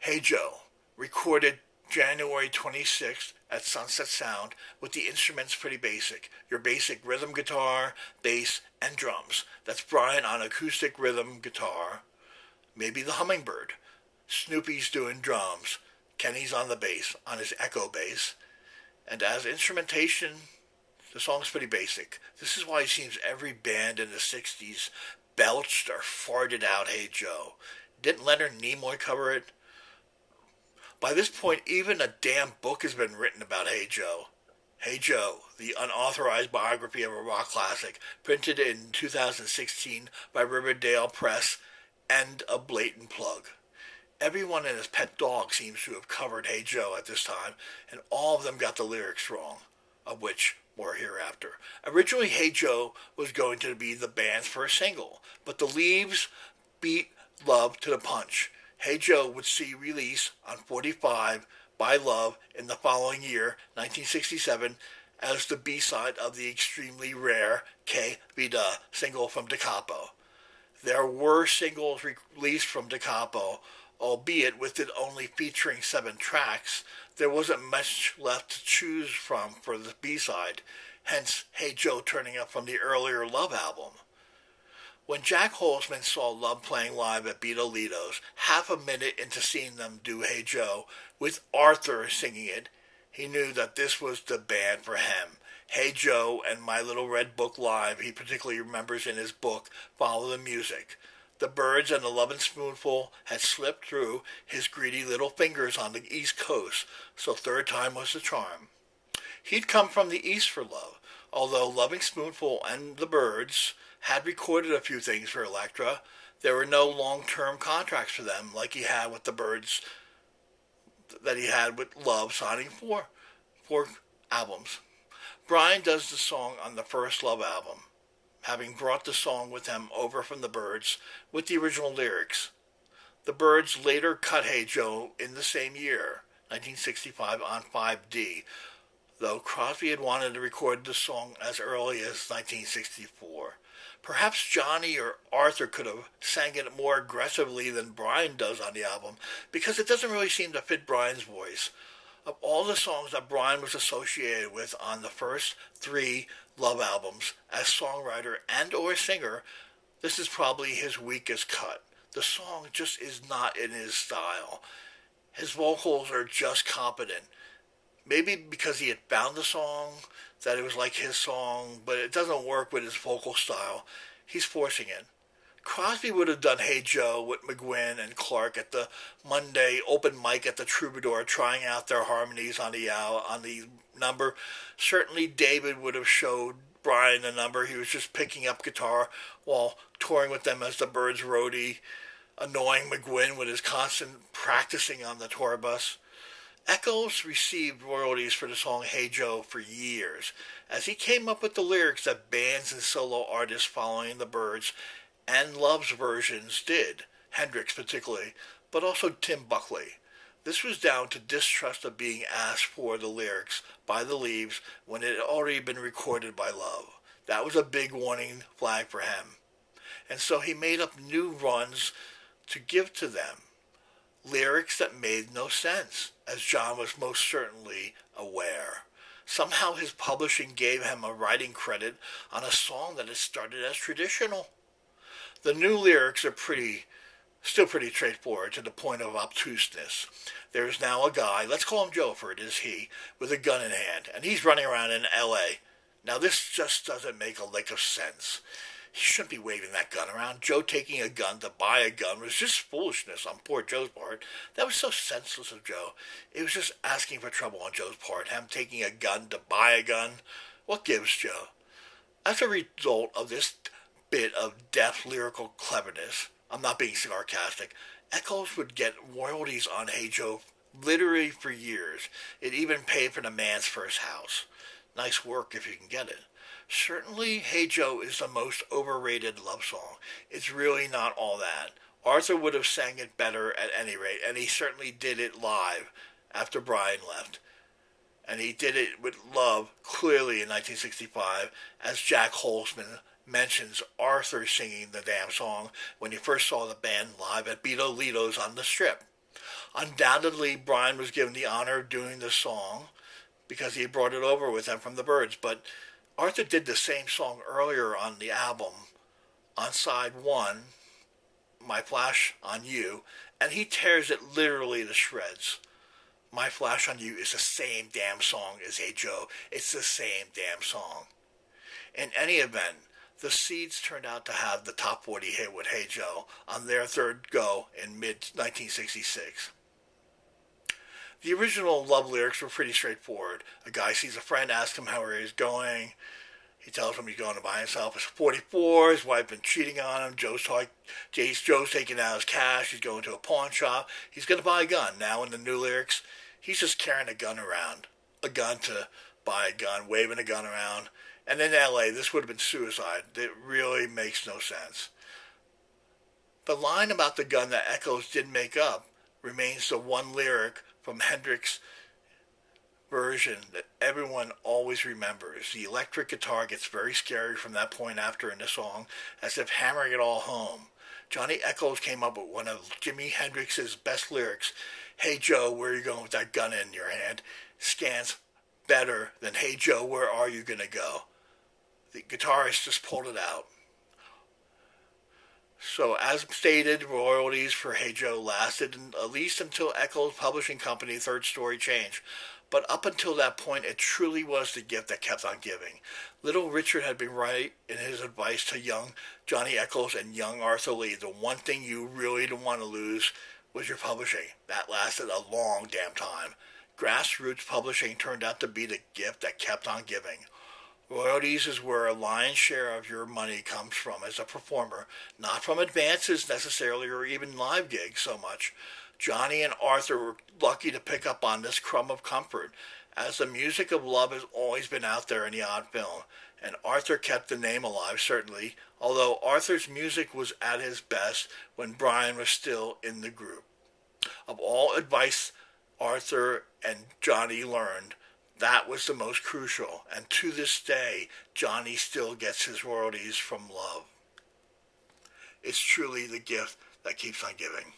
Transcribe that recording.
Hey Joe, recorded January 26th at Sunset Sound with the instruments pretty basic. Your basic rhythm guitar, bass, and drums. That's Brian on acoustic rhythm guitar, maybe the Hummingbird. Snoopy's doing drums. Kenny's on the bass, on his Echo bass. And as instrumentation, the song's pretty basic. This is why it seems every band in the 60s belched or farted out Hey Joe. Didn't Leonard Nimoy cover it? By this point, even a damn book has been written about Hey Joe. Hey Joe, the unauthorized biography of a rock classic, printed in 2016 by Riverdale Press, and a blatant plug. Everyone and his pet dog seems to have covered Hey Joe at this time, and all of them got the lyrics wrong, of which more hereafter. Originally, Hey Joe was going to be the band's first single, but the Leaves beat Love to the punch. Hey Joe would see release on 45 by Love in the following year, 1967, as the B-side of the extremely rare Que Vida single from Da Capo. There were singles released from Da Capo, albeit with it only featuring 7 tracks. There wasn't much left to choose from for the B-side, hence Hey Joe turning up from the earlier Love album. When Jack Holzman saw Love playing live at Beatles, half a minute into seeing them do Hey Joe, with Arthur singing it, he knew that this was the band for him. Hey Joe and My Little Red Book Live, he particularly remembers in his book, Follow the Music. The Byrds and the Lovin' Spoonful had slipped through his greedy little fingers on the East Coast, so third time was the charm. He'd come from the East for Love, although Loving Spoonful and the Byrds had recorded a few things for Elektra. There were no long-term contracts for them like he had with the Byrds that he had with Love, signing four albums. Brian does the song on the first Love album, having brought the song with him over from the Byrds with the original lyrics. The Byrds later cut Hey Joe in the same year, 1965, on 5D, though Crosby had wanted to record the song as early as 1964. Perhaps Johnny or Arthur could have sang it more aggressively than Brian does on the album, because it doesn't really seem to fit Brian's voice. Of all the songs that Brian was associated with on the first 3 Love albums, as songwriter and or singer, this is probably his weakest cut. The song just is not in his style. His vocals are just competent. Maybe because he had found the song, that it was like his song, but it doesn't work with his vocal style. He's forcing it. Crosby would have done Hey Joe with McGuinn and Clark at the Monday open mic at the Troubadour, trying out their harmonies on the number. Certainly David would have showed Brian the number. He was just picking up guitar while touring with them as the Byrds roadie, annoying McGuinn with his constant practicing on the tour bus. Echoes received royalties for the song Hey Joe for years, as he came up with the lyrics that bands and solo artists following the Byrds and Love's versions did, Hendrix particularly, but also Tim Buckley. This was down to distrust of being asked for the lyrics by the Leaves when it had already been recorded by Love. That was a big warning flag for him. And so he made up new runs to give to them. Lyrics that made no sense, as John was most certainly aware. Somehow his publishing gave him a writing credit on a song that had started as traditional. The new lyrics are still pretty straightforward to the point of obtuseness. There is now a guy, let's call him Joe for it is he, with a gun in hand, and he's running around in L.A. Now this just doesn't make a lick of sense. He shouldn't be waving that gun around. Joe taking a gun to buy a gun was just foolishness on poor Joe's part. That was so senseless of Joe. It was just asking for trouble on Joe's part. Him taking a gun to buy a gun. What gives, Joe? As a result of this bit of deft lyrical cleverness, I'm not being sarcastic, Echoes would get royalties on Hey Joe literally for years. It even paid for the man's first house. Nice work if you can get it. Certainly, Hey Joe is the most overrated love song. It's really not all that. Arthur would have sang it better at any rate, and he certainly did it live after Brian left. And he did it with Love clearly in 1965, as Jack Holzman mentions Arthur singing the damn song when he first saw the band live at Beatles on the Strip. Undoubtedly, Brian was given the honor of doing the song because he brought it over with him from the Byrds, but Arthur did the same song earlier on the album, on side one, My Flash on You, and he tears it literally to shreds. My Flash on You is the same damn song as Hey Joe. It's the same damn song. In any event, the Seeds turned out to have the top 40 hit with Hey Joe on their third go in mid-1966. The original Love lyrics were pretty straightforward. A guy sees a friend, asks him how he's going. He tells him he's going to buy himself a 44. His wife been cheating on him. Joe's taking out his cash. He's going to a pawn shop. He's going to buy a gun. Now in the new lyrics, he's just carrying a gun around. A gun to buy a gun, waving a gun around. And in LA, this would have been suicide. It really makes no sense. The line about the gun that Echoes didn't make up remains the one lyric from Hendrix' version that everyone always remembers. The electric guitar gets very scary from that point after in the song, as if hammering it all home. Johnny Echoes came up with one of Jimi Hendrix's best lyrics. Hey Joe, where are you going with that gun in your hand? Scans better than Hey Joe, where are you gonna go? The guitarist just pulled it out. So, as stated, royalties for Hey Joe lasted at least until Echoes Publishing Company Third Story changed. But up until that point, it truly was the gift that kept on giving. Little Richard had been right in his advice to young Johnny Echoes and young Arthur Lee. The one thing you really didn't want to lose was your publishing. That lasted a long damn time. Grassroots publishing turned out to be the gift that kept on giving. Royalties is where a lion's share of your money comes from as a performer, not from advances necessarily or even live gigs so much. Johnny and Arthur were lucky to pick up on this crumb of comfort, as the music of love has always been out there in the odd film, and Arthur kept the name alive certainly, although Arthur's music was at his best when Brian was still in the group. Of all advice Arthur and Johnny learned, that was the most crucial, and to this day, Johnny still gets his royalties from love. It's truly the gift that keeps on giving.